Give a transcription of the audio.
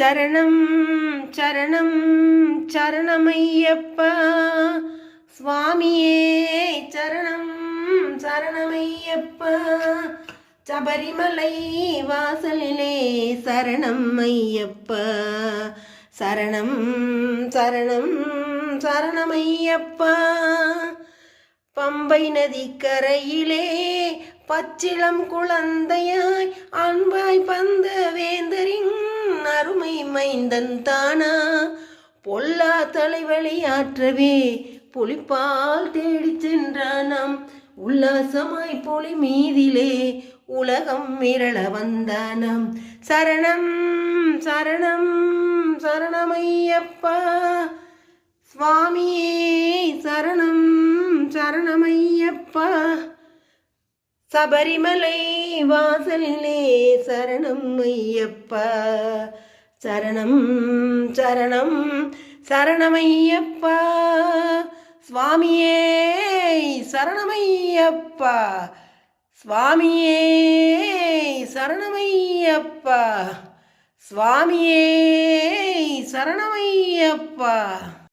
சரணம் சரணம் சரணமையப்பா சுவாமியே சரணம் சரணமையப்பா சபரிமலை வாசலிலே சரணம் ஐயப்பா சரணம் சரணம் சரணமையப்பா பம்பை நதி கரையிலே பச்சிளம் குழந்தையாய் அன்பாய் பந்த வேந்தரின் அருமை மைந்தன் தானா பொல்லா தலைவலி ஆற்றவே புலிப்பால் தேடி சென்றானாம் உல்லாசமாய் புலி மீதிலே உலகம் மிரள வந்தானாம் சரணம் சரணம் சரணமையப்பா சுவாமியே சரணம் சரணமையப்பா சபரிமலை வாசலிலே சரணம் ஐயப்பா சரணம் சரணம் சரணமையப்பா சுவாமியே சரணமையப்பா சுவாமியே சரணமையப்பா சுவாமியே சரணமையப்பா.